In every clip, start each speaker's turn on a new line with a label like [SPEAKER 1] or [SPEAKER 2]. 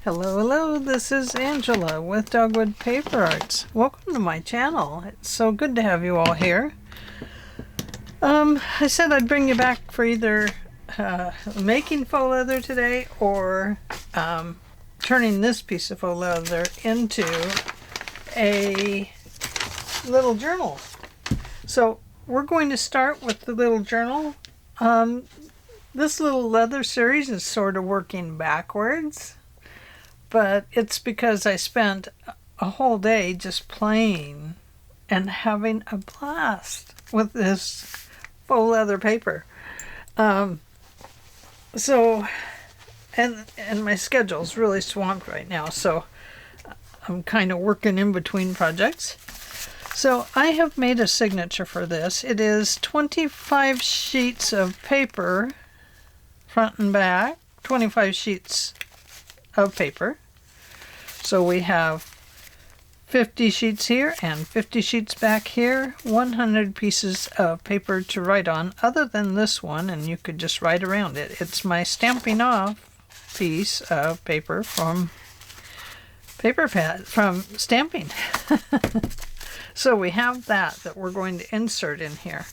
[SPEAKER 1] Hello, hello, this is Angela with Dogwood Paper Arts. Welcome to my channel. It's so good to have you all here. I said I'd bring you back for either making faux leather today or turning this piece of faux leather into a little journal. So we're going to start with the little journal. This little leather series is sort of working backwards. But it's because I spent a whole day just playing and having a blast with this faux leather paper. And my schedule's really swamped right now, so I'm kind of working in between projects. So I have made a signature for this. It is 25 sheets of paper, front and back, 25 sheets of paper. So we have 50 sheets here and 50 sheets back here, 100 pieces of paper to write on, other than this one, and you could just write around it. It's my stamping off piece of paper from stamping. So we have that we're going to insert in here.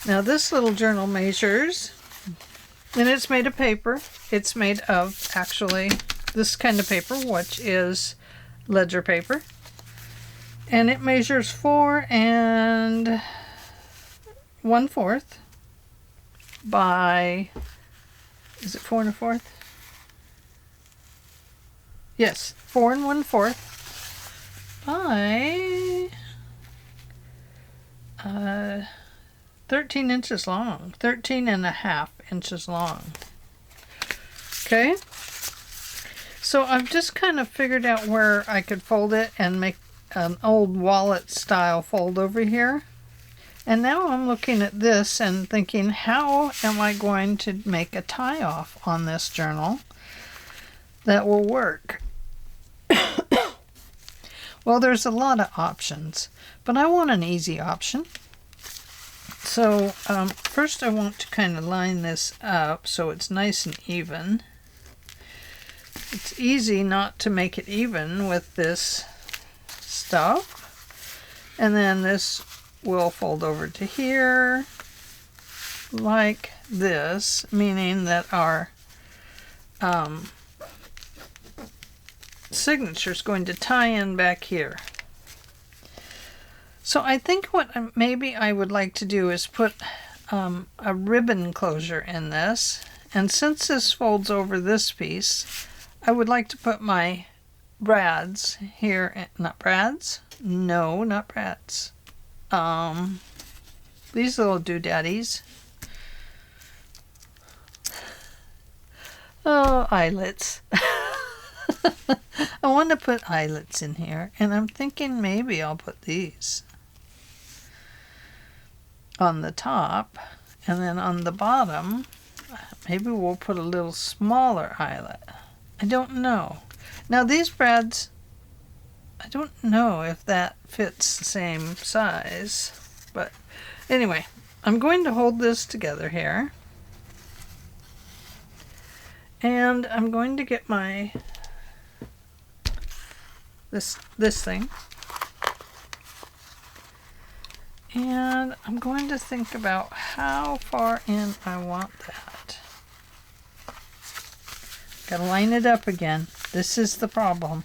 [SPEAKER 1] Now this little journal measures, and it's made of paper. It's made of actually this kind of paper, which is ledger paper. And it measures 4 1/4 by, is it 4 1/4? Yes, 4 1/4 by 13 inches long, 13.5 inches long. Okay. So I've just kind of figured out where I could fold it and make an old wallet style fold over here. And now I'm looking at this and thinking, how am I going to make a tie off on this journal that will work? Well, there's a lot of options, but I want an easy option. So first I want to kind of line this up so it's nice and even. It's easy not to make it even with this stuff. And then this will fold over to here like this, meaning that our signature is going to tie in back here. So I think what maybe I would like to do is put a ribbon closure in this. And since this folds over this piece, I would like to put my brads here. Not brads? No, not brads. These little doodaddies. Oh, eyelets. I want to put eyelets in here, and I'm thinking maybe I'll put these on the top, and then on the bottom, maybe we'll put a little smaller eyelet. I don't know. Now these brads, I don't know if that fits the same size, but anyway, I'm going to hold this together here, and I'm going to get my this thing, and I'm going to think about how far in I want that. Gotta line it up again. This is the problem.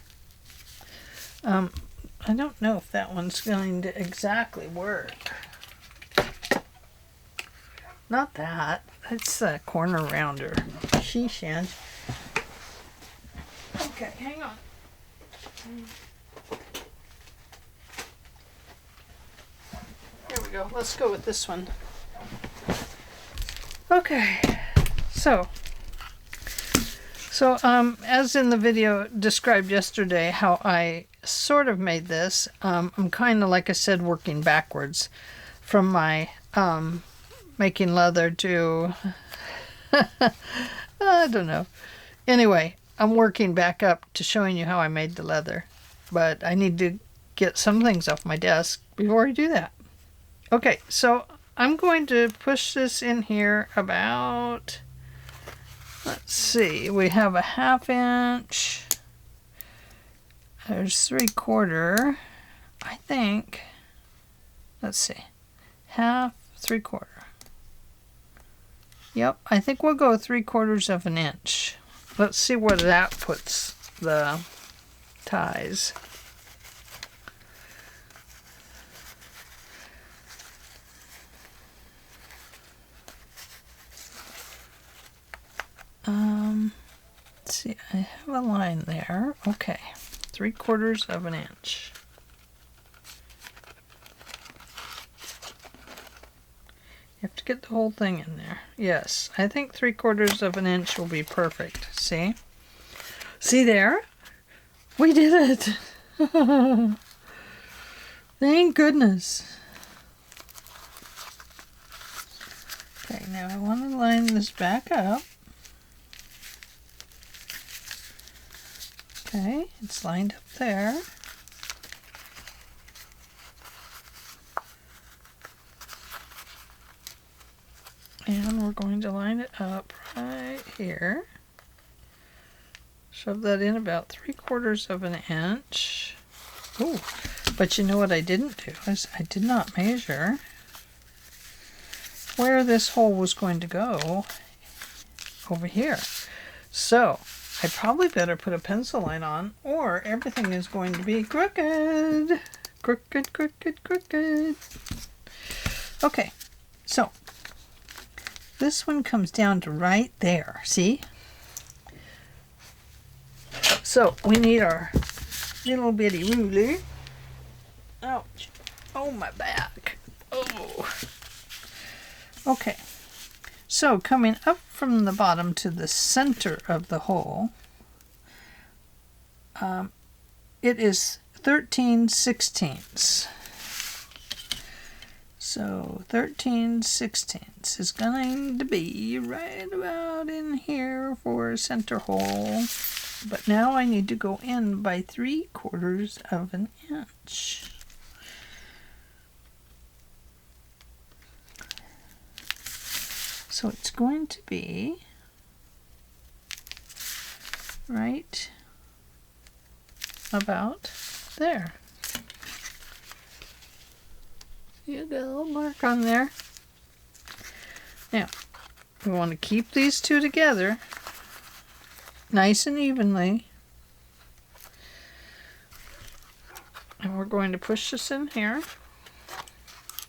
[SPEAKER 1] I don't know if that one's going to exactly work. Not that. It's a corner rounder. Sheesh, Ange. Okay, hang on. Here we go. Let's go with this one. Okay. So as in the video described yesterday, how I sort of made this, I'm kind of, like I said, working backwards from my making leather to, I don't know. Anyway, I'm working back up to showing you how I made the leather, but I need to get some things off my desk before I do that. Okay, so I'm going to push this in here about, let's see, we have a 1/2 inch There's 3/4. I think, let's see, 1/2, 3/4. Yep, I think we'll go 3/4 of an inch. Let's see where that puts the ties. Let's see, I have a line there. Okay, 3/4 of an inch. You have to get the whole thing in there. Yes, I think 3/4 of an inch will be perfect. See? See there? We did it! Thank goodness. Okay, now I want to line this back up. Okay, it's lined up there. And we're going to line it up right here. Shove that in about 3/4 of an inch. Oh, but you know what I didn't do is I did not measure where this hole was going to go over here. So I probably better put a pencil line on, or everything is going to be crooked. Crooked, crooked, crooked. Okay, so this one comes down to right there, see? So we need our little bitty ruler. Ouch. Oh, my back. Oh. Okay. So coming up from the bottom to the center of the hole, it is 13/16. So 13/16 is going to be right about in here for a center hole. But now I need to go in by 3/4 of an inch. So it's going to be right about there. You got a little mark on there. Now, we want to keep these two together nice and evenly. And we're going to push this in here.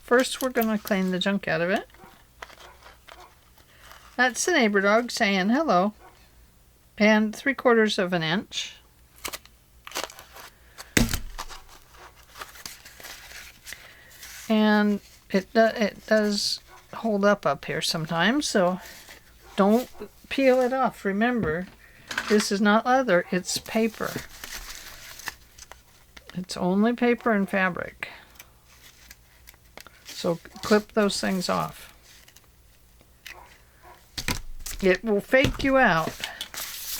[SPEAKER 1] First, we're going to clean the junk out of it. That's the neighbor dog saying hello. And 3/4 of an inch. And it does hold up here sometimes, so don't peel it off. Remember, this is not leather, it's paper. It's only paper and fabric. So clip those things off. It will fake you out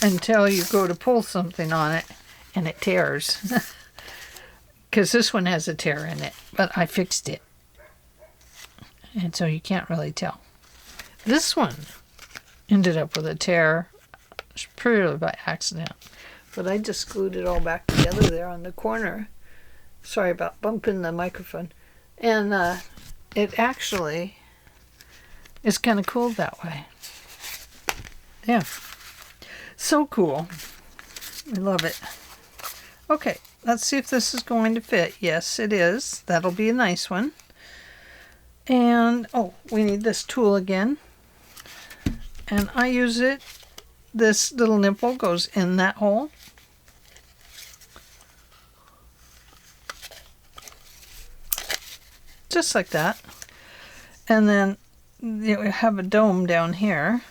[SPEAKER 1] until you go to pull something on it and it tears. Because this one has a tear in it, but I fixed it. And so you can't really tell. This one ended up with a tear purely by accident. But I just glued it all back together there on the corner. Sorry about bumping the microphone. And it actually is kind of cool that way. Yeah. So cool. I love it. Okay, let's see if this is going to fit. Yes, it is. That'll be a nice one. And, oh, we need this tool again. And I use it. This little nipple goes in that hole. Just like that. And then you have a dome down here.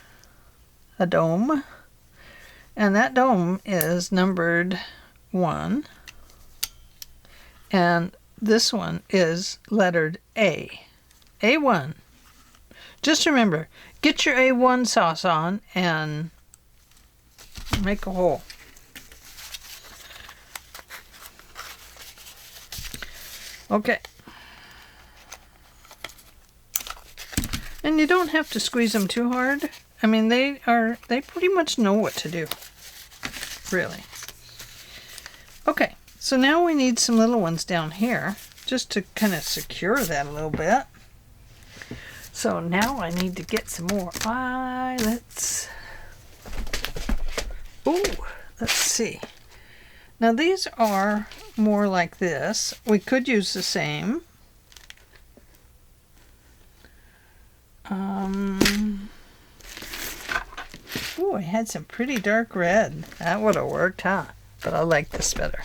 [SPEAKER 1] A dome. And that dome is numbered 1. And this one is lettered A. A1. Just remember, get your A1 sauce on and make a hole. Okay. And you don't have to squeeze them too hard. I mean, they pretty much know what to do. Really. Okay, So now we need some little ones down here just to kind of secure that a little bit. So now I need to get some more eyelets. Ooh, let's see. Now these are more like this. We could use the same. Ooh, I had some pretty dark red. That would have worked, huh? But I like this better.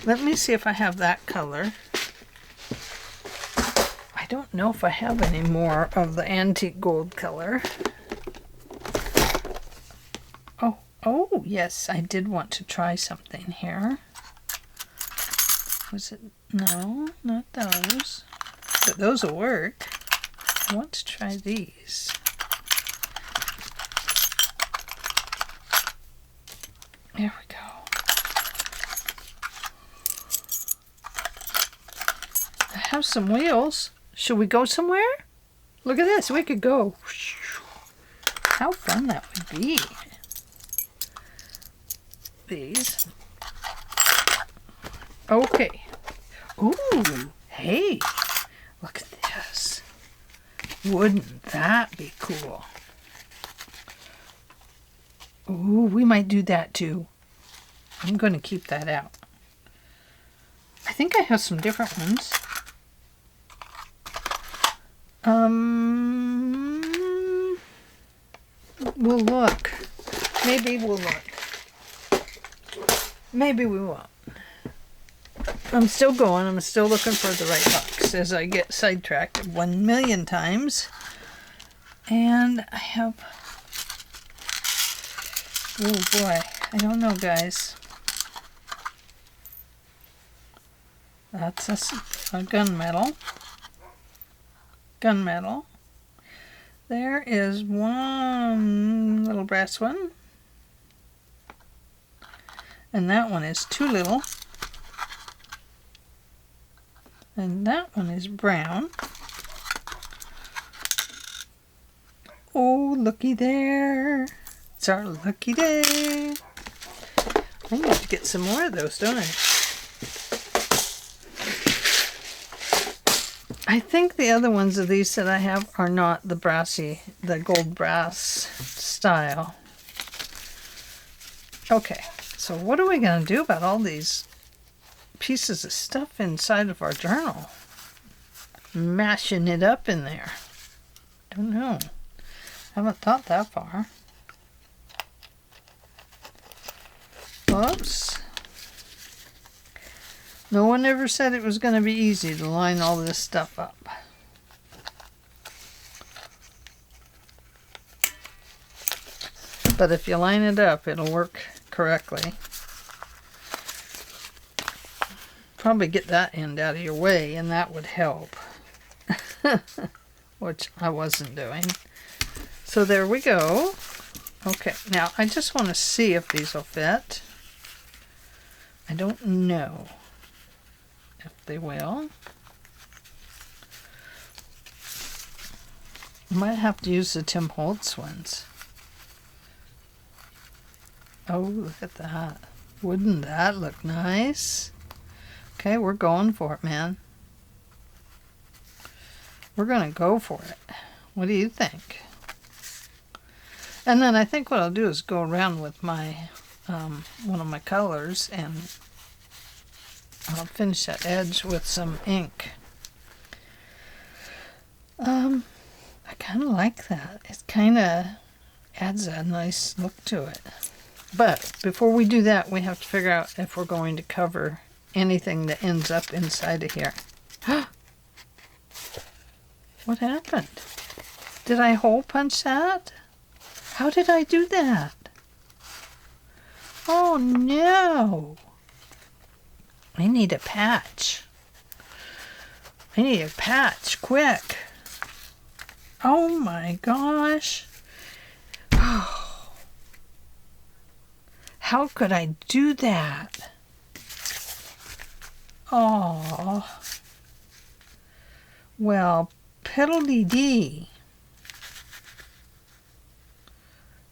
[SPEAKER 1] Let me see if I have that color. I don't know if I have any more of the antique gold color. Oh, yes, I did want to try something here. Was it? No, not those. But those will work. I want to try these. There we go. I have some wheels. Should we go somewhere? Look at this. We could go. How fun that would be. These. Okay. Ooh, hey, look at this. Wouldn't that be cool? Ooh, we might do that too. I'm going to keep that out. I think I have some different ones. We'll look. Maybe we'll look. Maybe we won't. I'm still going. I'm still looking for the right box as I get sidetracked 1,000,000 times. And I have... Oh boy. I don't know, guys. That's a gunmetal. Gunmetal. There is one little brass one. And that one is too little. And that one is brown. Oh, looky there. It's our lucky day. I need to get some more of those, don't I? I think the other ones of these that I have are not the brassy, the gold brass style. Okay, so what are we going to do about all these pieces of stuff inside of our journal? Mashing it up in there. Don't know. Haven't thought that far. Oops. No one ever said it was going to be easy to line all this stuff up. But if you line it up, it'll work correctly. Probably get that end out of your way, and that would help. Which I wasn't doing. So there we go. Okay, now I just want to see if these will fit. I don't know if they will. I might have to use the Tim Holtz ones. Oh, look at that. Wouldn't that look nice? Okay, we're going for it, man. We're going to go for it. What do you think? And then I think what I'll do is go around with my one of my colors, and I'll finish that edge with some ink. I kind of like that. It kind of adds a nice look to it. But before we do that, we have to figure out if we're going to cover anything that ends up inside of here. What happened? Did I hole punch that? How did I do that? Oh no! I need a patch. I need a patch, quick. Oh my gosh. How could I do that? Oh. Well, piddle-dee-dee.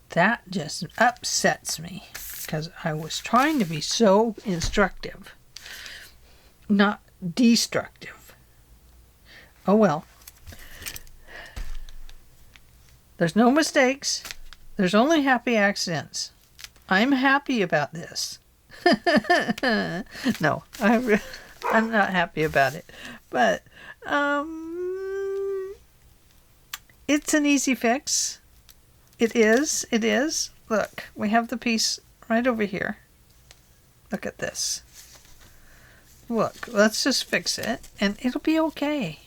[SPEAKER 1] That just upsets me. because I was trying to be so instructive, not destructive. Oh well. There's no mistakes. There's only happy accidents. I'm happy about this. No, I'm not happy about it. But it's an easy fix. It is. Look, we have the piece right over here. Look at this. Look, let's just fix it and it'll be okay.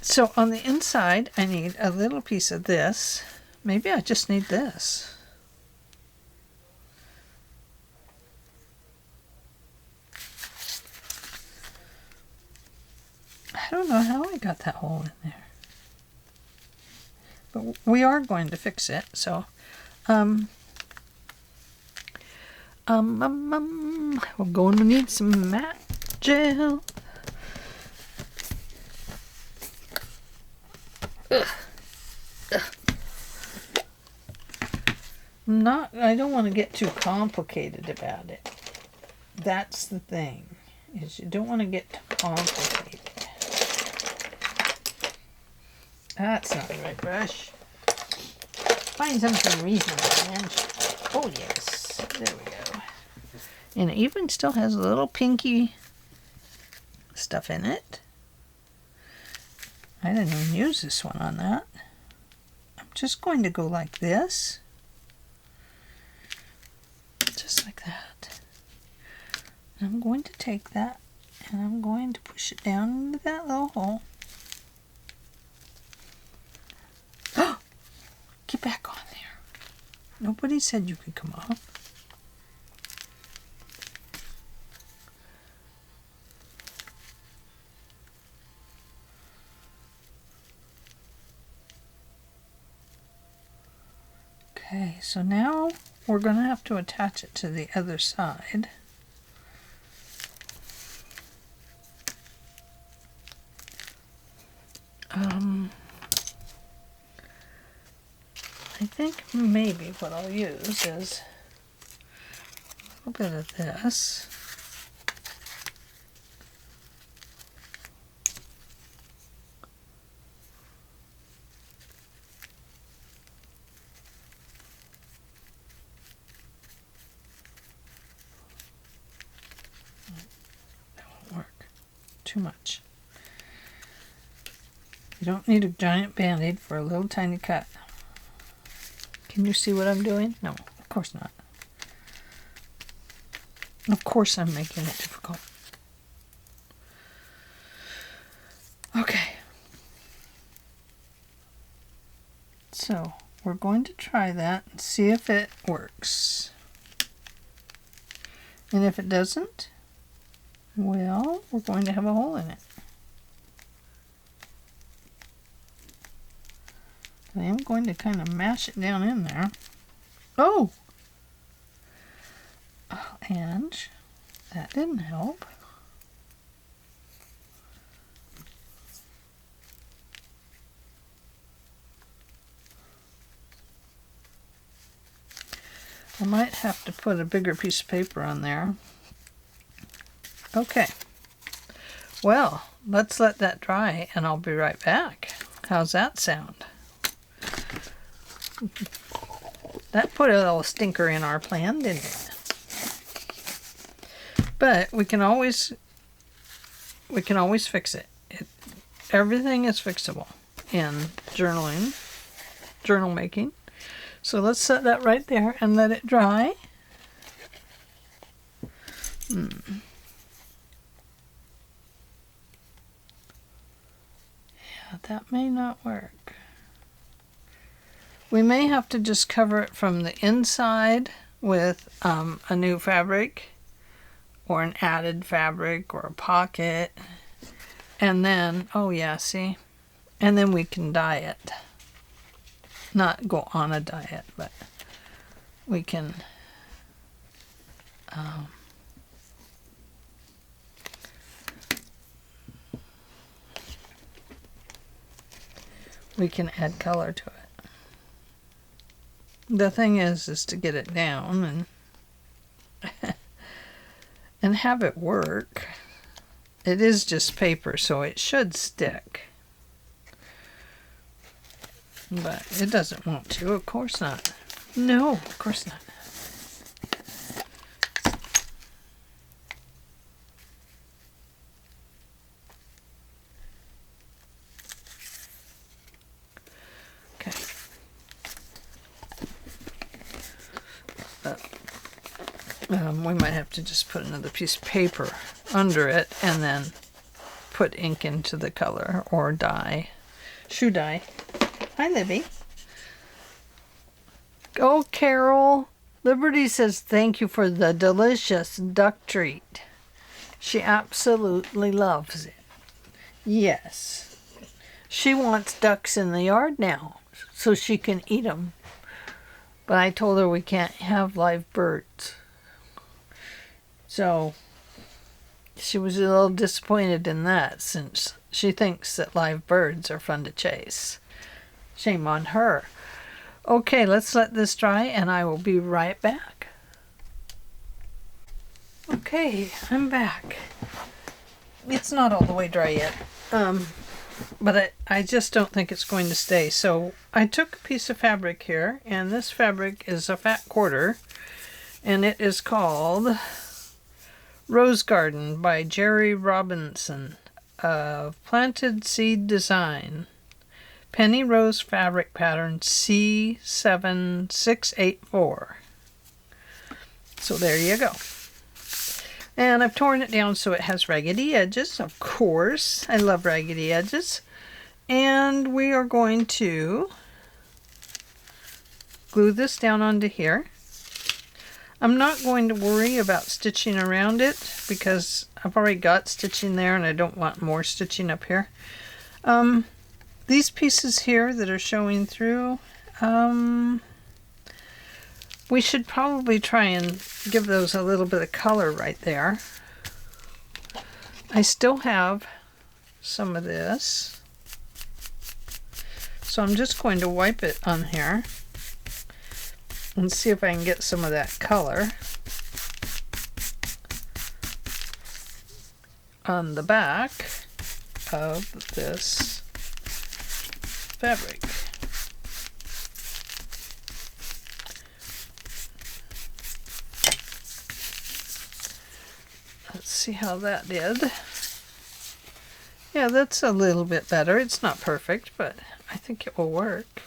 [SPEAKER 1] So on the inside, I need a little piece of this. Maybe I just need this. I don't know how I got that hole in there. But we are going to fix it, so we're going to need some matte gel. I don't want to get too complicated about it. That's the thing, is you don't want to get too complicated. That's not the right brush. Find something reasonable, man. Oh yes, there we go. And it even still has a little pinky stuff in it. I didn't even use this one on that. I'm just going to go like this. Just like that. And I'm going to take that and I'm going to push it down into that little hole. Get back on there. Nobody said you could come off. Okay, so now we're going to have to attach it to the other side. I think maybe what I'll use is a little bit of this. That won't work. Too much. You don't need a giant band-aid for a little tiny cut. Can you see what I'm doing? No, of course not. Of course I'm making it difficult. Okay. So, we're going to try that and see if it works. And if it doesn't, well, we're going to have a hole in it. I am going to kind of mash it down in there. Oh! And that didn't help. I might have to put a bigger piece of paper on there. Okay. Well, let's let that dry and I'll be right back. How's that sound? That put a little stinker in our plan, didn't it? But we can always fix it. Everything is fixable in journal making. So let's set that right there and let it dry. Yeah, that may not work. We may have to just cover it from the inside with a new fabric or an added fabric or a pocket. And then, oh yeah, see? And then we can dye it. Not go on a diet, but we can add color to it. The thing is to get it down and have it work. It is just paper, so it should stick. But it doesn't want to, of course not. No, of course not. Okay. We might have to just put another piece of paper under it and then put ink into the color or dye. Shoe dye. Hi, Libby. Oh, Carol. Liberty says thank you for the delicious duck treat. She absolutely loves it. Yes. She wants ducks in the yard now so she can eat them. But I told her we can't have live birds. So she was a little disappointed in that since she thinks that live birds are fun to chase. Shame on her. Okay, let's let this dry and I will be right back. Okay, I'm back. It's not all the way dry yet, but I just don't think it's going to stay. So I took a piece of fabric here, and this fabric is a fat quarter, and it is called Rose Garden by Jerry Robinson of Planted Seed Design. Penny Rose Fabric Pattern C7684. So there you go. And I've torn it down so it has raggedy edges, of course. I love raggedy edges. And we are going to glue this down onto here. I'm not going to worry about stitching around it because I've already got stitching there and I don't want more stitching up here. These pieces here that are showing through, we should probably try and give those a little bit of color right there. I still have some of this, so I'm just going to wipe it on here and see if I can get some of that color on the back of this fabric. Let's see how that did. Yeah, that's a little bit better. It's not perfect, but I think it will work.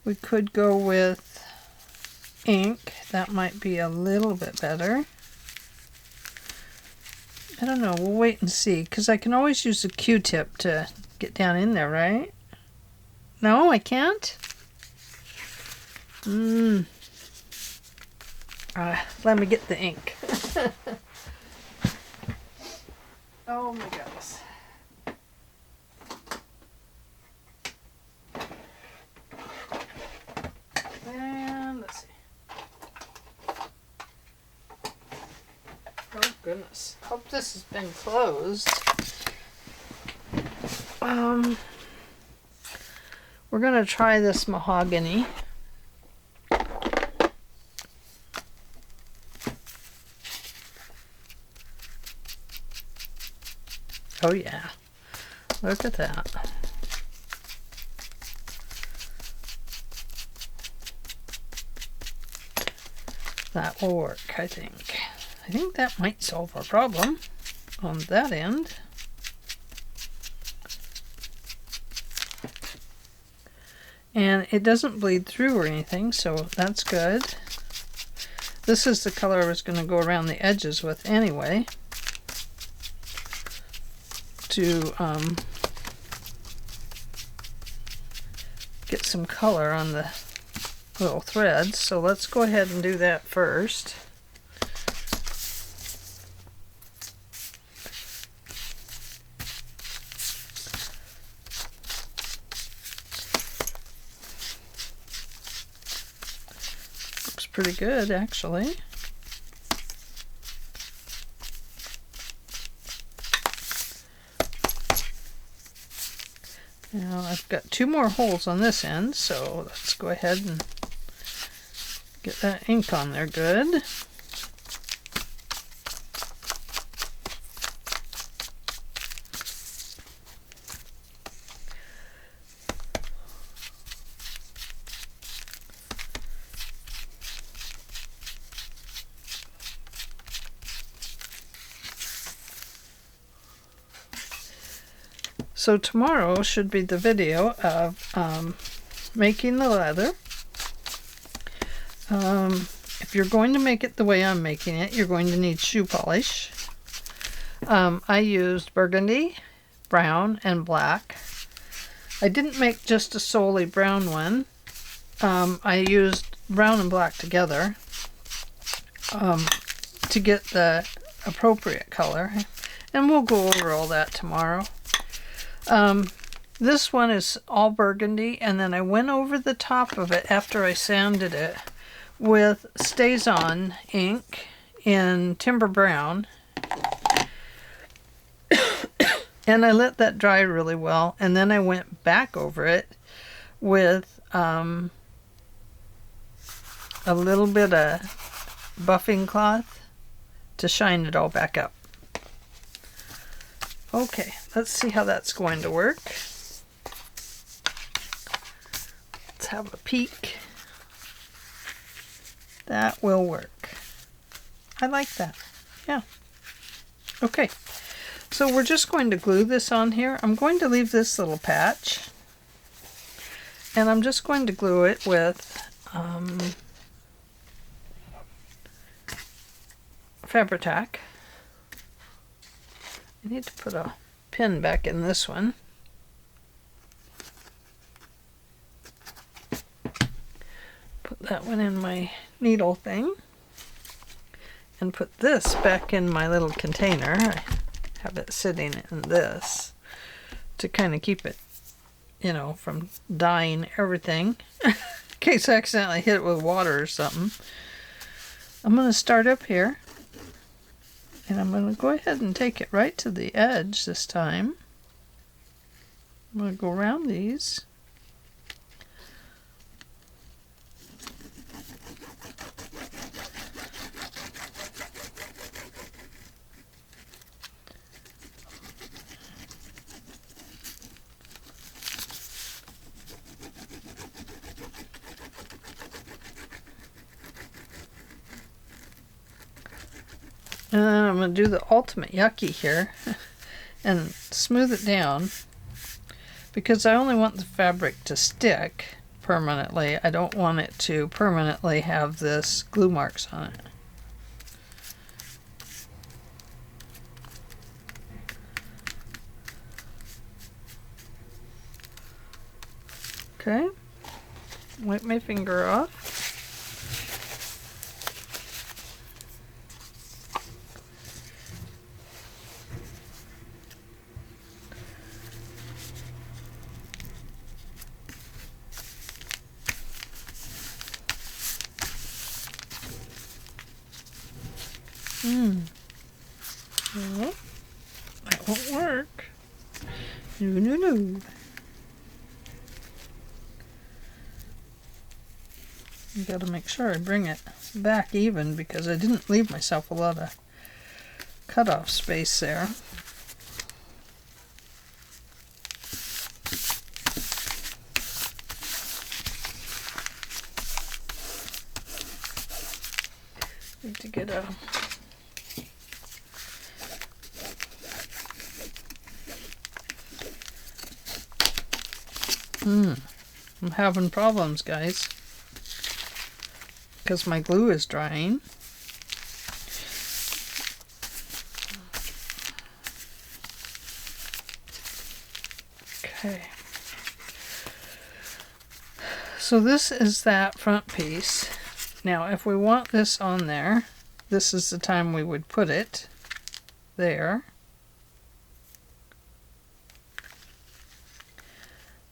[SPEAKER 1] We could go with ink. That might be a little bit better. I don't know. We'll wait and see, because I can always use a Q-tip to get down in there, right? No, I can't? Let me get the ink. Oh my goodness. And let's see. Oh goodness. Hope this has been closed. We're gonna try this mahogany. Oh yeah. Look at that. That will work, I think. I think that might solve our problem on that end. And it doesn't bleed through or anything, so that's good. This is the color I was going to go around the edges with anyway, to get some color on the little threads. So let's go ahead and do that first. Looks pretty good, actually. I've got 2 more holes on this end, so let's go ahead and get that ink on there good. So tomorrow should be the video of making the leather. If you're going to make it the way I'm making it, you're going to need shoe polish. I used burgundy, brown, and black. I didn't make just a solely brown one. I used brown and black together to get the appropriate color. And we'll go over all that tomorrow. This one is all burgundy, and then I went over the top of it after I sanded it with Stays On ink in Timber Brown. And I let that dry really well, and then I went back over it with a little bit of buffing cloth to shine it all back up. Okay, let's see how that's going to work. Let's have a peek. That will work. I like that. Yeah. Okay, so we're just going to glue this on here. I'm going to leave this little patch, and I'm just going to glue it with Fabri-Tac. I need to put a pin back in this one. Put that one in my needle thing. And put this back in my little container. I have it sitting in this to kind of keep it, you know, from dyeing everything. In case I accidentally hit it with water or something. I'm going to start up here. And I'm going to go ahead and take it right to the edge this time. I'm going to go around these. And then I'm going to do the ultimate yucky here and smooth it down because I only want the fabric to stick permanently. I don't want it to permanently have this glue marks on it. Okay, wipe my finger off. Well, that won't work. No. You gotta make sure I bring it back even because I didn't leave myself a lot of cutoff space there. Need to get a I'm having problems, guys, because my glue is drying. Okay. So this is that front piece. Now, if we want this on there, this is the time we would put it there.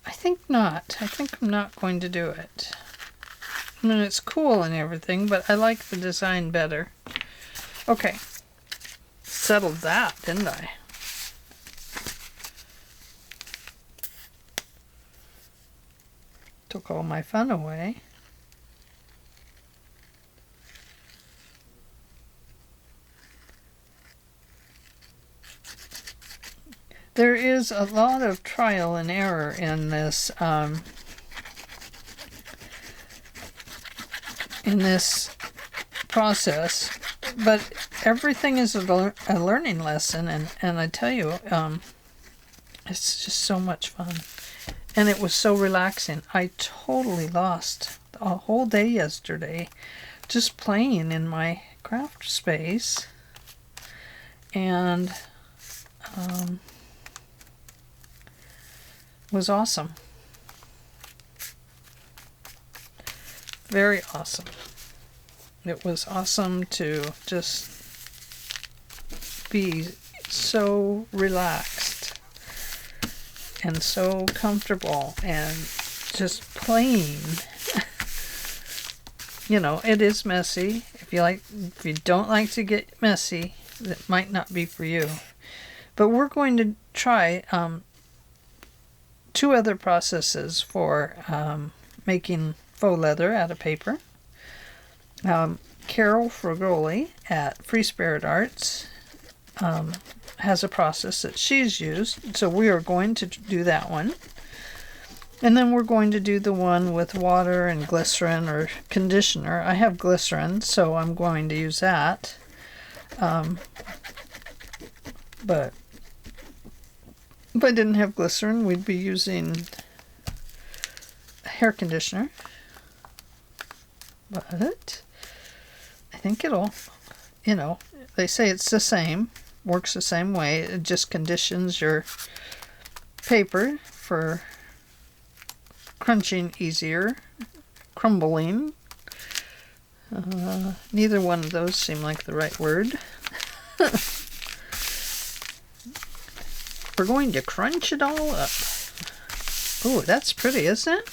[SPEAKER 1] I think not. I think I'm not going to do it. I mean, it's cool and everything, but I like the design better. Okay. Settled that, didn't I? Took all my fun away. There is a lot of trial and error in this process, but everything is a learning lesson, and I tell you, it's just so much fun. And it was so relaxing. I totally lost a whole day yesterday just playing in my craft space, and was awesome. Very awesome. It was awesome to just be so relaxed and so comfortable and just playing. You know, it is messy. If you don't like to get messy, that might not be for you. But we're going to try 2 other processes for making faux leather out of paper. Carol Frugoli at Free Spirit Arts has a process that she's used, so we are going to do that one. And then we're going to do the one with water and glycerin or conditioner. I have glycerin, so I'm going to use that. But if I didn't have glycerin, we'd be using hair conditioner. But I think it'll, they say it's the same, works the same way. It just conditions your paper for crunching easier, crumbling. Neither one of those seem like the right word. We're going to crunch it all up. Oh, that's pretty, isn't it?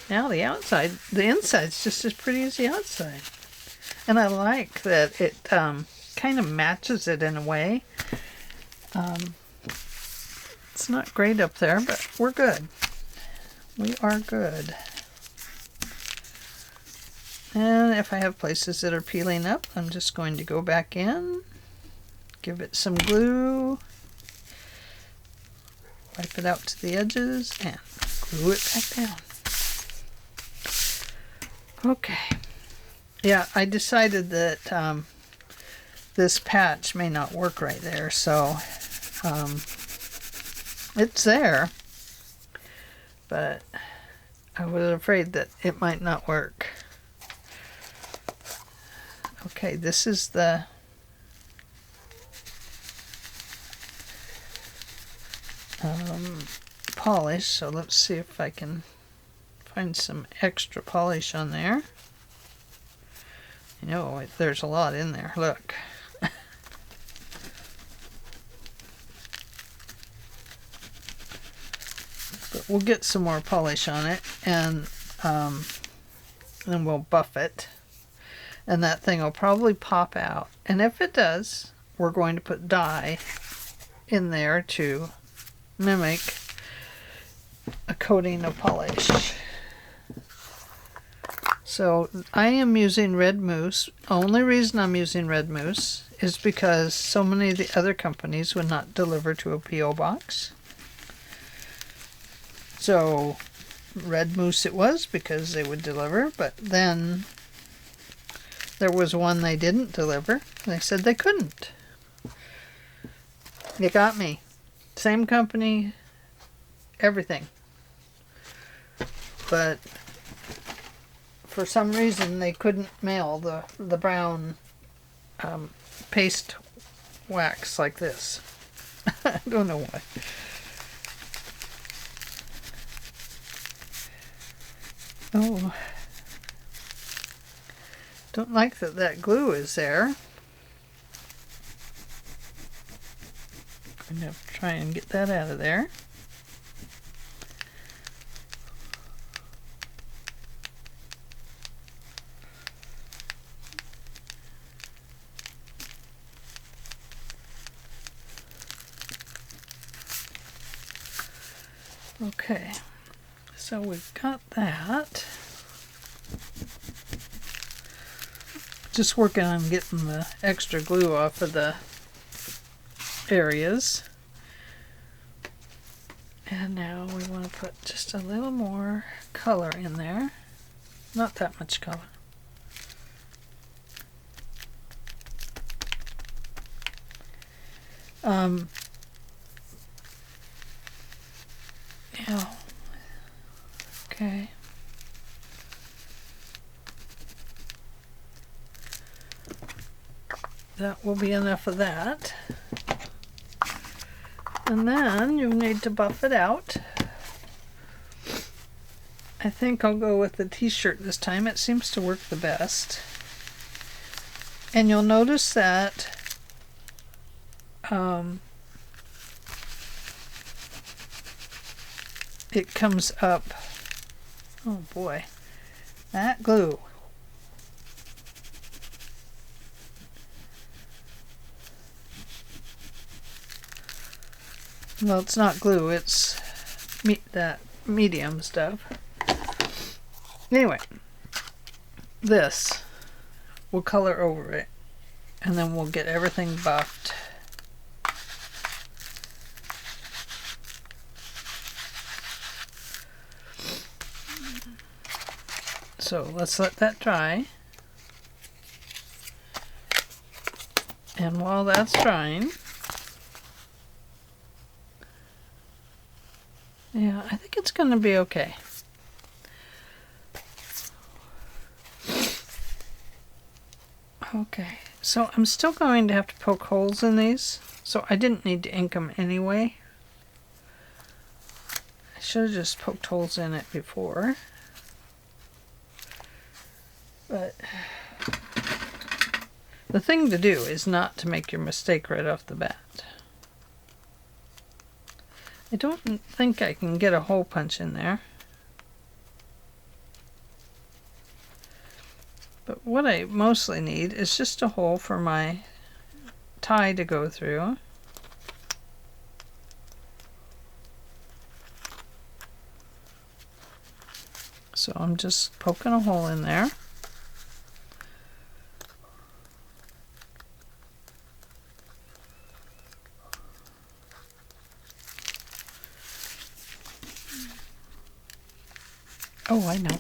[SPEAKER 1] Now the inside's just as pretty as the outside. And I like that it kind of matches it in a way. It's not great up there, but we're good. We are good. And if I have places that are peeling up, I'm just going to go back in, give it some glue, wipe it out to the edges, and glue it back down. Okay. Yeah, I decided that this patch may not work right there, so it's there, but I was afraid that it might not work. Okay, this is the polish, so let's see if I can find some extra polish on there. You know, there's a lot in there, look. But we'll get some more polish on it, and then we'll buff it. And that thing will probably pop out. And if it does, we're going to put dye in there to mimic a coating of polish. So I am using red mousse. Only reason I'm using red mousse is because so many of the other companies would not deliver to a P.O. box. So red mousse it was because they would deliver, but then there was one they didn't deliver. They said they couldn't. They got me. Same company, everything. But for some reason they couldn't mail the brown paste wax like this. I don't know why. Oh, don't like that glue is there. I'm going to have to try and get that out of there. Okay, So we've got that. Just working on getting the extra glue off of the areas. And now we want to put just a little more color in there. Not that much color. Yeah. Okay. That will be enough of that. And then you need to buff it out. I think I'll go with the t-shirt this time. It seems to work the best. And you'll notice that it comes up. Oh boy, that glue. Well, it's not glue, it's that medium stuff. Anyway, this will color over it, and then we'll get everything buffed. So let's let that dry. And while that's drying, yeah, I think it's going to be okay. Okay, so I'm still going to have to poke holes in these, so I didn't need to ink them anyway. I should have just poked holes in it before. But the thing to do is not to make your mistake right off the bat. I don't think I can get a hole punch in there. But what I mostly need is just a hole for my tie to go through. So I'm just poking a hole in there. Oh, I know.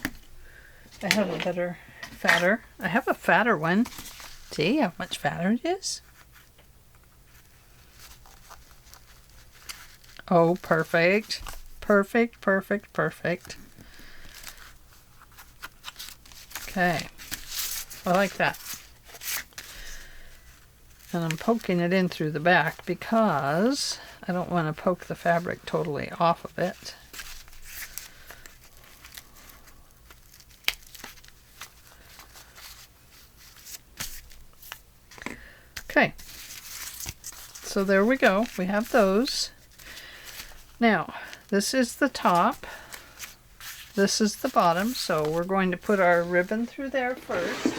[SPEAKER 1] I have a better, fatter. I have a fatter one. See how much fatter it is? Oh, perfect. Perfect, perfect, perfect. Okay. I like that. And I'm poking it in through the back because I don't want to poke the fabric totally off of it. Okay, so there we go. We have those. Now, this is the top. This is the bottom. So we're going to put our ribbon through there first.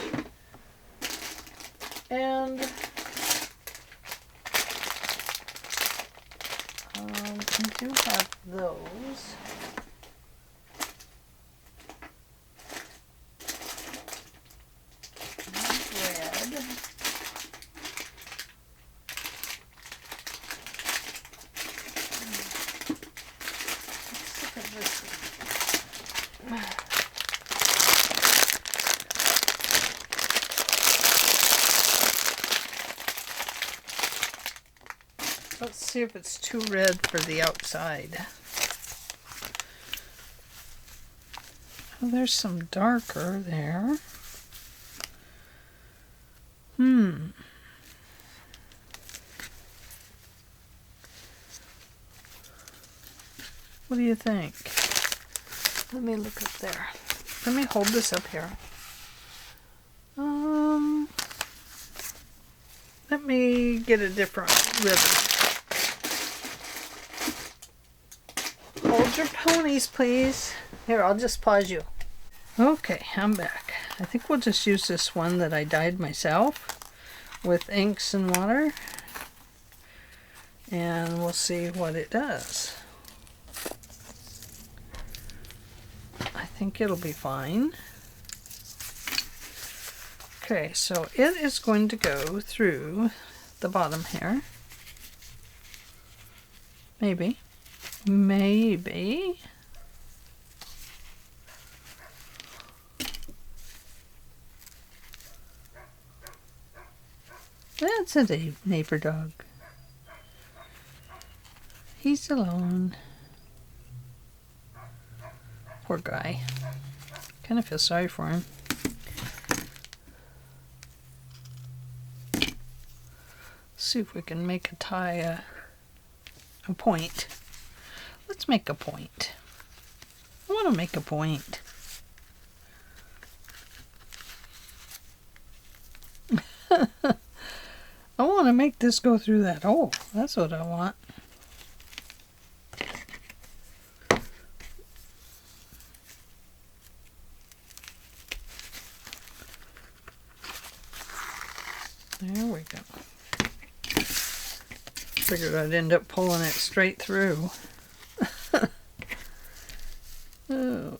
[SPEAKER 1] And I do have those. Red. Let's see if it's too red for the outside. Oh, there's some darker there. What do you think? Let me look up there. Let me hold this up here. Let me get a different ribbon. Hold your ponies, please. Here, I'll just pause you. Okay, I'm back. I think we'll just use this one that I dyed myself with inks and water. And we'll see what it does. think it'll be fine. Okay, so it is going to go through the bottom here. Maybe. Maybe. That's a neighbor dog. He's alone. Poor guy. Kind of feel sorry for him. See if we can make a tie a point. Let's make a point. I want to make a point. I want to make this go through that hole. That's what I want. There we go. Figured I'd end up pulling it straight through. Oh.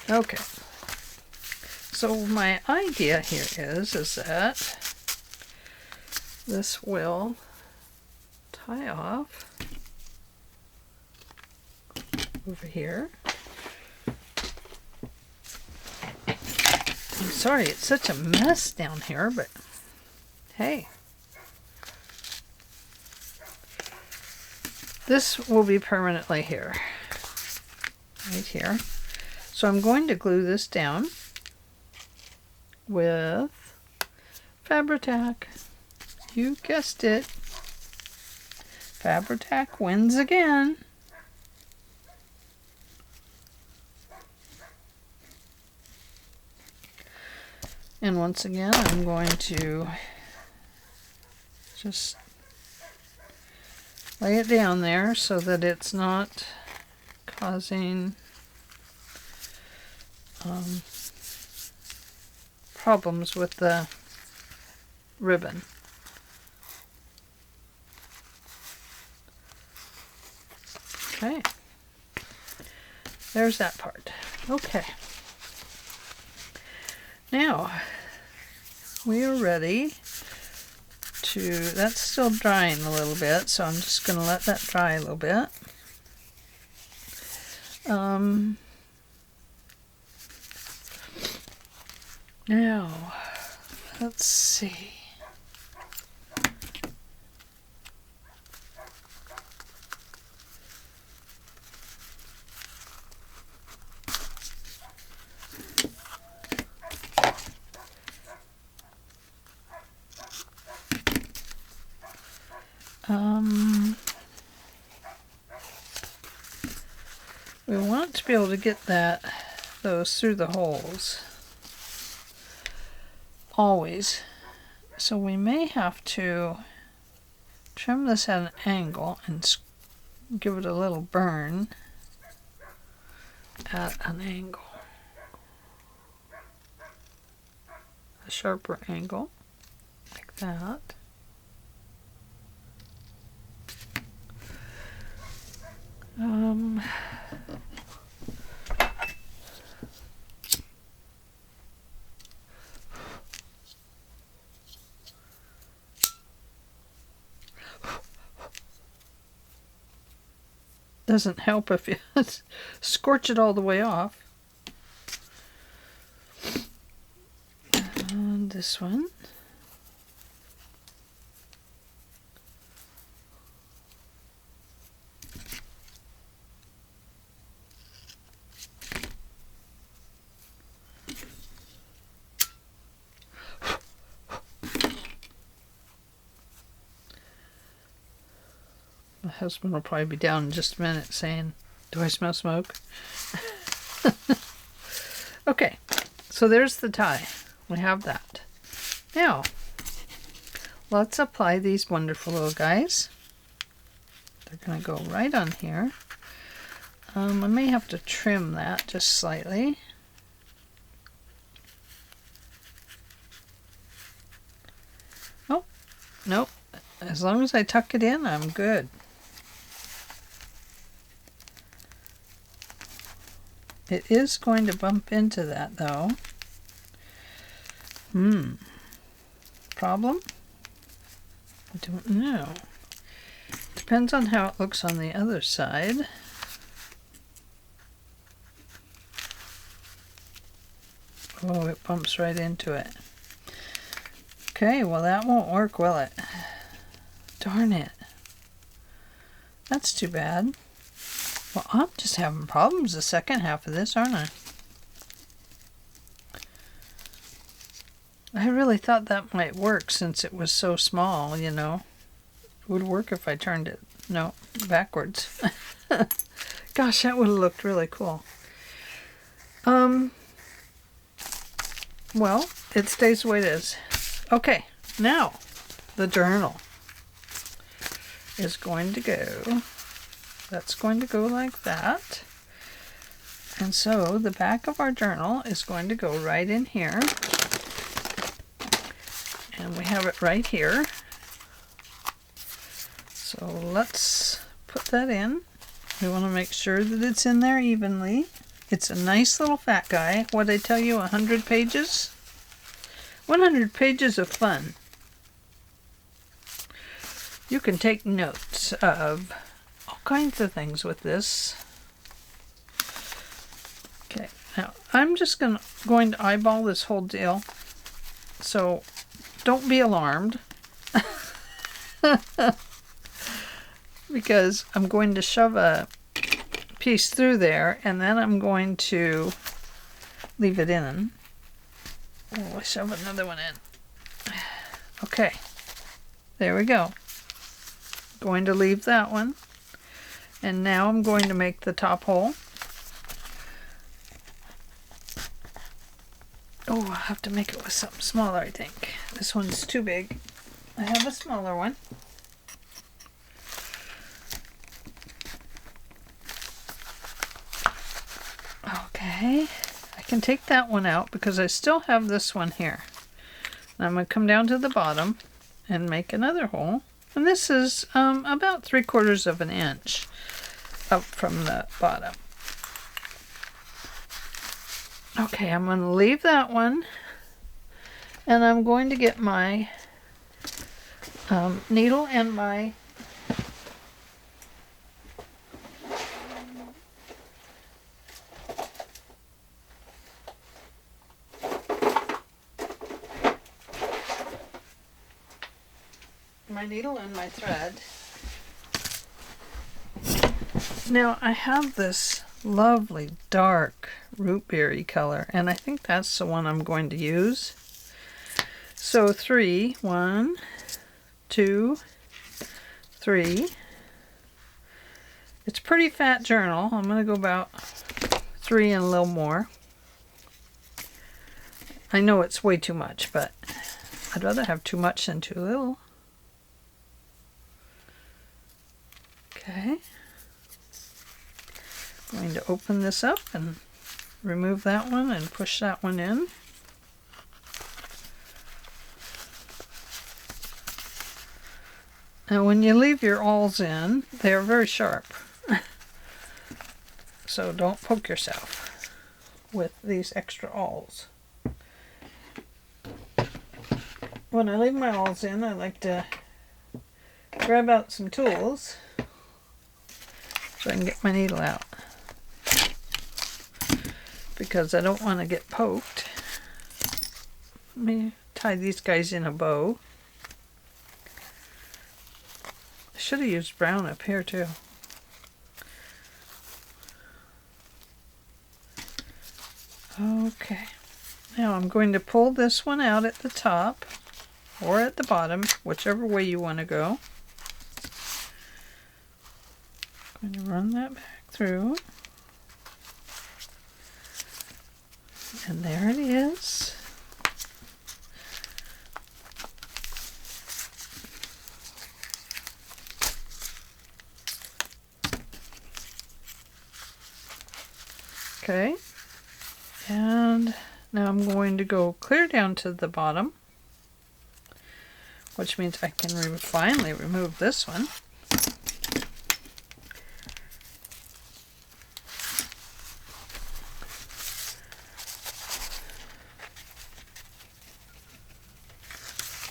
[SPEAKER 1] Okay. So my idea here is that this will tie off over here. I'm sorry, it's such a mess down here, but hey. This will be permanently here. Right here. So I'm going to glue this down with Fabri-Tac. You guessed it. Fabri-Tac wins again. And once again, I'm going to just lay it down there so that it's not causing problems with the ribbon. Okay, there's that part. Okay, now we are ready to, that's still drying a little bit, so I'm just going to let that dry a little bit. Now, let's see. We want to be able to get those through the holes. Always. So we may have to trim this at an angle and give it a little burn at an angle. A sharper angle, like that. Doesn't help if you scorch it all the way off. And this one. My husband will probably be down in just a minute saying, "Do I smell smoke?" Okay, so there's the tie. We have that. Now, let's apply these wonderful little guys. They're going to go right on here. I may have to trim that just slightly. Oh, nope. As long as I tuck it in, I'm good. It is going to bump into that though. Problem? I don't know. Depends on how it looks on the other side. Oh, it bumps right into it. Okay, well that won't work, will it? Darn it. That's too bad. Well, I'm just having problems the second half of this, aren't I? I really thought that might work since it was so small, you know. It would work if I turned it, no, backwards. Gosh, that would have looked really cool. Well, it stays the way it is. Okay, now the journal is going to go. That's going to go like that. And so the back of our journal is going to go right in here. And we have it right here. So let's put that in. We want to make sure that it's in there evenly. It's a nice little fat guy. What'd I tell you, 100 pages? 100 pages of fun. You can take notes of all kinds of things with this. Okay, now I'm just going to eyeball this whole deal. So don't be alarmed. Because I'm going to shove a piece through there and then I'm going to leave it in. Oh, I shove another one in. Okay, there we go. Going to leave that one. And now I'm going to make the top hole. Oh, I'll have to make it with something smaller, I think. This one's too big. I have a smaller one. Okay, I can take that one out because I still have this one here. Now I'm going to come down to the bottom and make another hole. And this is about 3/4 of an inch up from the bottom. Okay, I'm going to leave that one. And I'm going to get my needle and my needle and my thread. Now I have this lovely dark root berry color and I think that's the one I'm going to use. So 3, 1, 2, 3. It's a pretty fat journal. I'm going to go about 3 and a little more. I know it's way too much, but I'd rather have too much than too little. Okay. I'm going to open this up and remove that one and push that one in. Now when you leave your awls in, they are very sharp. So don't poke yourself with these extra awls. When I leave my awls in, I like to grab out some tools so I can get my needle out. Because I don't want to get poked. Let me tie these guys in a bow. I should have used brown up here too. Okay, now I'm going to pull this one out at the top or at the bottom, whichever way you want to go. I'm going to run that back through. And there it is. Okay, and now I'm going to go clear down to the bottom which means I can finally remove this one.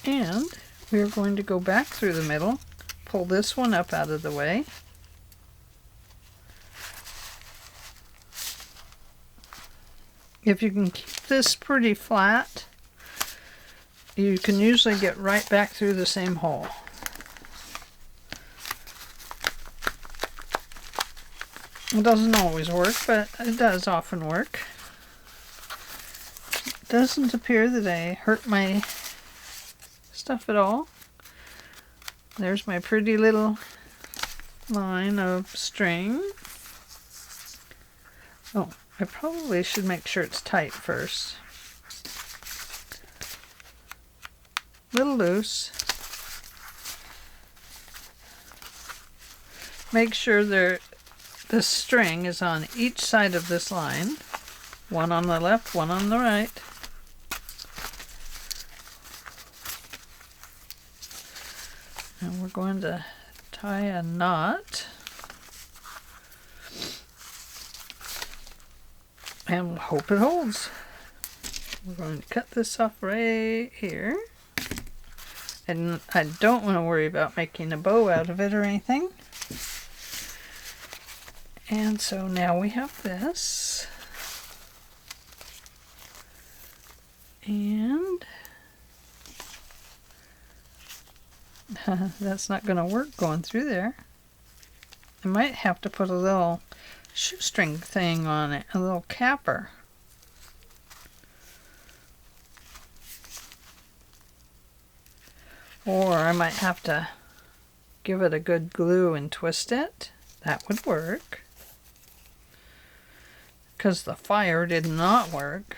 [SPEAKER 1] And we're going to go back through the middle, pull this one up out of the way. If you can keep this pretty flat, you can usually get right back through the same hole. It doesn't always work, but it does often work. It doesn't appear that I hurt my stuff at all. There's my pretty little line of string. Oh, I probably should make sure it's tight first. A little loose. Make sure the string is on each side of this line. One on the left, one on the right. And we're going to tie a knot. And hope it holds. We're going to cut this off right here. And I don't want to worry about making a bow out of it or anything. And so now we have this. And that's not going to work going through there. I might have to put a little shoestring thing on it, a little capper. Or I might have to give it a good glue and twist it. That would work. Because the fire did not work.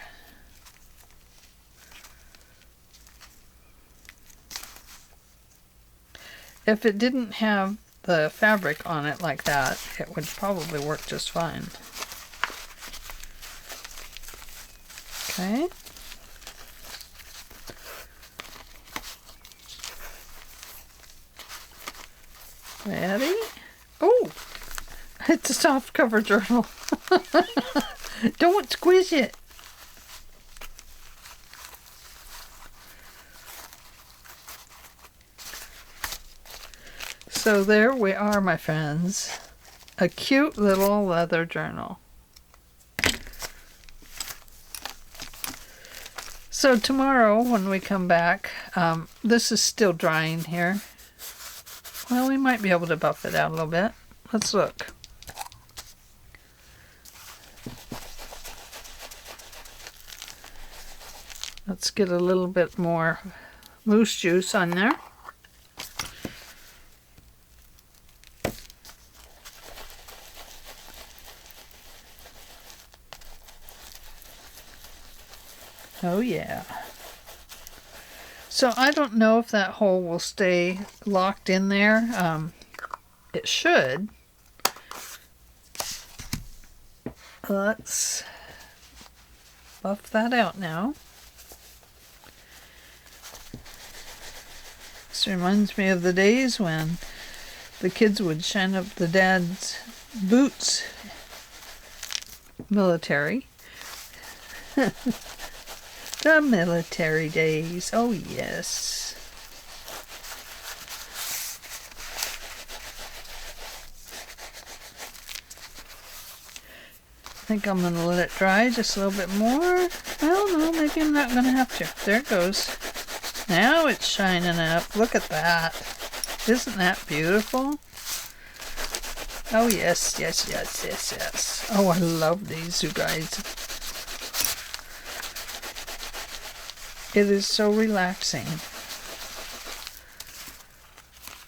[SPEAKER 1] If it didn't have the fabric on it like that, it would probably work just fine. Okay. Ready? Oh, it's a soft cover journal. Don't squish it. So there we are, my friends. A cute little leather journal. So tomorrow when we come back, this is still drying here. Well, we might be able to buff it out a little bit. Let's look. Let's get a little bit more moose juice on there. Oh yeah. So I don't know if that hole will stay locked in there. It should. Let's buff that out now. This reminds me of the days when the kids would shine up the dad's boots. Military. The military days. Oh, yes. I think I'm going to let it dry just a little bit more. Well, no, maybe I'm not going to have to. There it goes. Now it's shining up. Look at that. Isn't that beautiful? Oh, yes, yes, yes, yes, yes. Oh, I love these, you guys. It is so relaxing.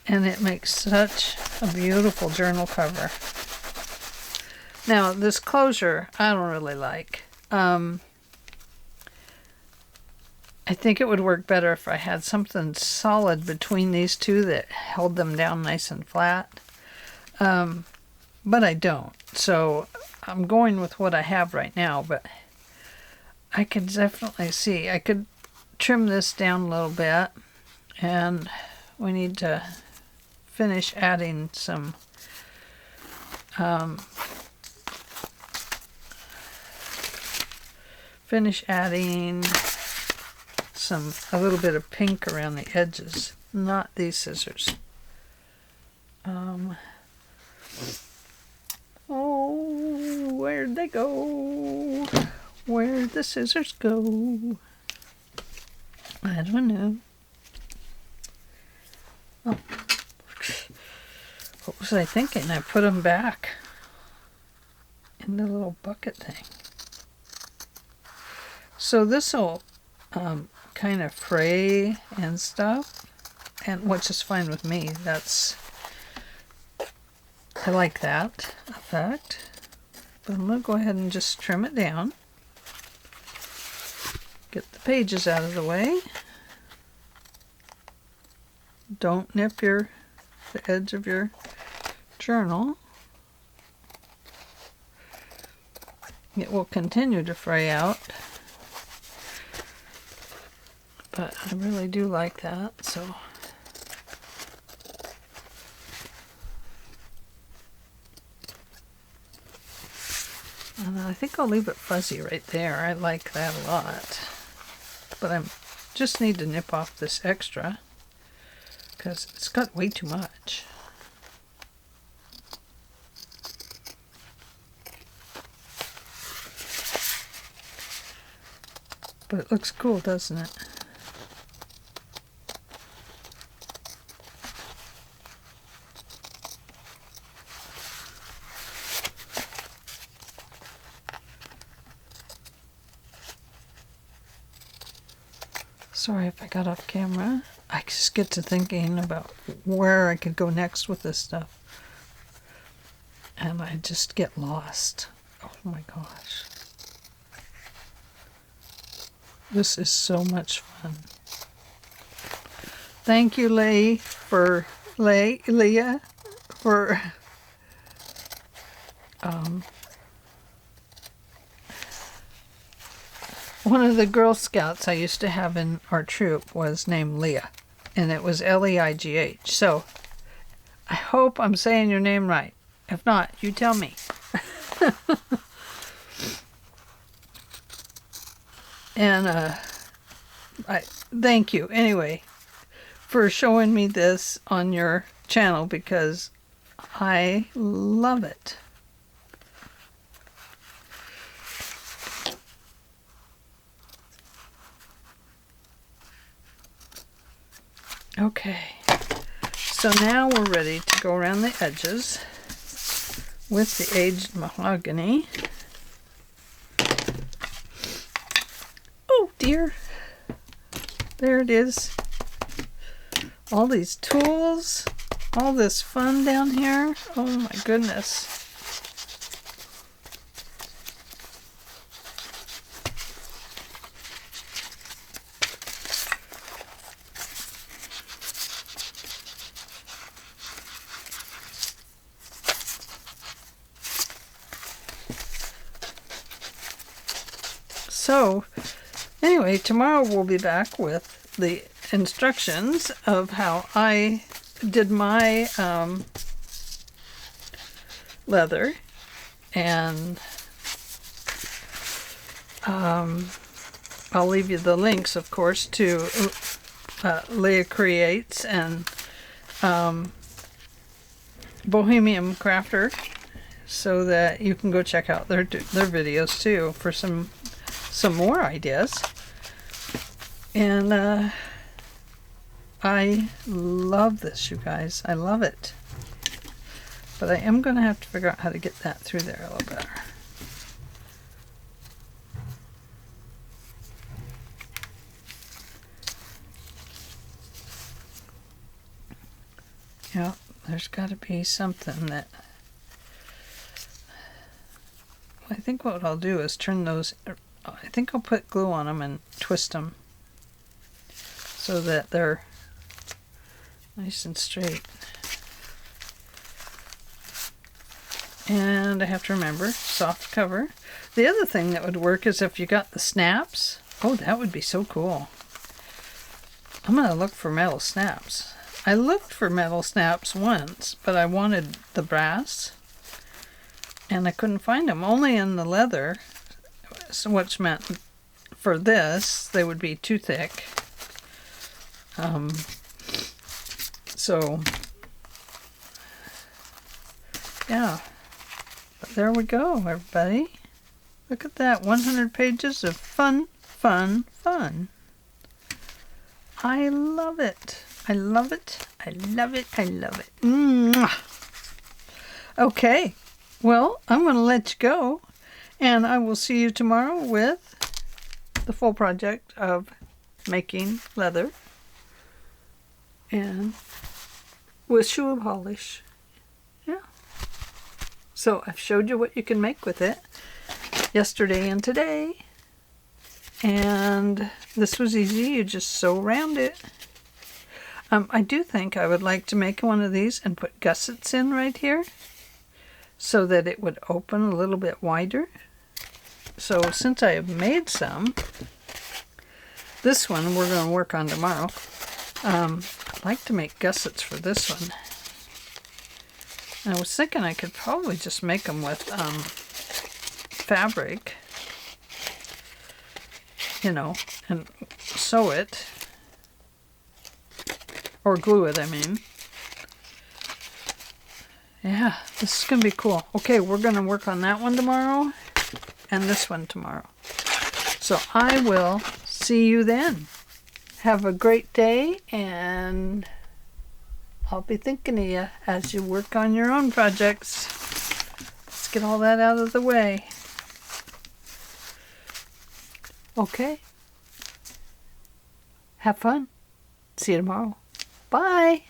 [SPEAKER 1] And it makes such a beautiful journal cover. Now, this closure, I don't really like. I think it would work better if I had something solid between these two that held them down nice and flat. But I don't. So I'm going with what I have right now, but I could definitely see. I could trim this down a little bit And we need to finish adding some a little bit of pink around the edges. Not these scissors. Oh, where'd they go? Where'd the scissors go? I don't know. Oh. What was I thinking? I put them back in the little bucket thing. So this will kind of fray and stuff, and which is fine with me. I like that effect. But I'm going to go ahead and just trim it down. Get the pages out of the way. Don't nip the edge of your journal. It will continue to fray out. But I really do like that, so. And I think I'll leave it fuzzy right there. I like that a lot. But I just need to nip off this extra because it's got way too much. But it looks cool, doesn't it? Sorry if I got off camera. I just get to thinking about where I could go next with this stuff. And I just get lost. Oh my gosh. This is so much fun. Thank you, Leigh, for Leah, for one of the Girl Scouts I used to have in our troop was named Leah, and it was Leigh. So I hope I'm saying your name right. If not, you tell me. And I thank you anyway for showing me this on your channel because I love it. Okay, so now we're ready to go around the edges with the aged mahogany. Oh dear, there it is. All these tools, all this fun down here. Oh my goodness. So, anyway, tomorrow we'll be back with the instructions of how I did my leather, and I'll leave you the links, of course, to Leigh Creates and Bohemian Crafter, so that you can go check out their videos too for some more ideas. And I love this, you guys. I love it. But I am going to have to figure out how to get that through there a little better. Yeah, there's got to be something that... I think what I'll do is turn those... I think I'll put glue on them and twist them so that they're nice and straight. And I have to remember, soft cover. The other thing that would work is if you got the snaps. Oh, that would be so cool. I'm going to look for metal snaps. I looked for metal snaps once, but I wanted the brass, and I couldn't find them. Only in the leather, so which meant for this, they would be too thick. So, yeah. But there we go, everybody. Look at that, 100 pages of fun, fun, fun. I love it. I love it. I love it. I love it. Mwah. Okay, well, I'm going to let you go, and I will see you tomorrow with the full project of making leather and with shoe polish. Yeah. So I've showed you what you can make with it yesterday and today. And this was easy. You just sew around it. I do think I would like to make one of these and put gussets in right here so that it would open a little bit wider. So since I have made some, this one we're going to work on tomorrow. I'd like to make gussets for this one. And I was thinking I could probably just make them with fabric, you know, and sew it. Or glue it, I mean. Yeah, this is going to be cool. Okay, we're going to work on that one tomorrow and this one tomorrow. So I will see you then. Have a great day, and I'll be thinking of you as you work on your own projects. Let's get all that out of the way. Okay. Have fun. See you tomorrow. Bye.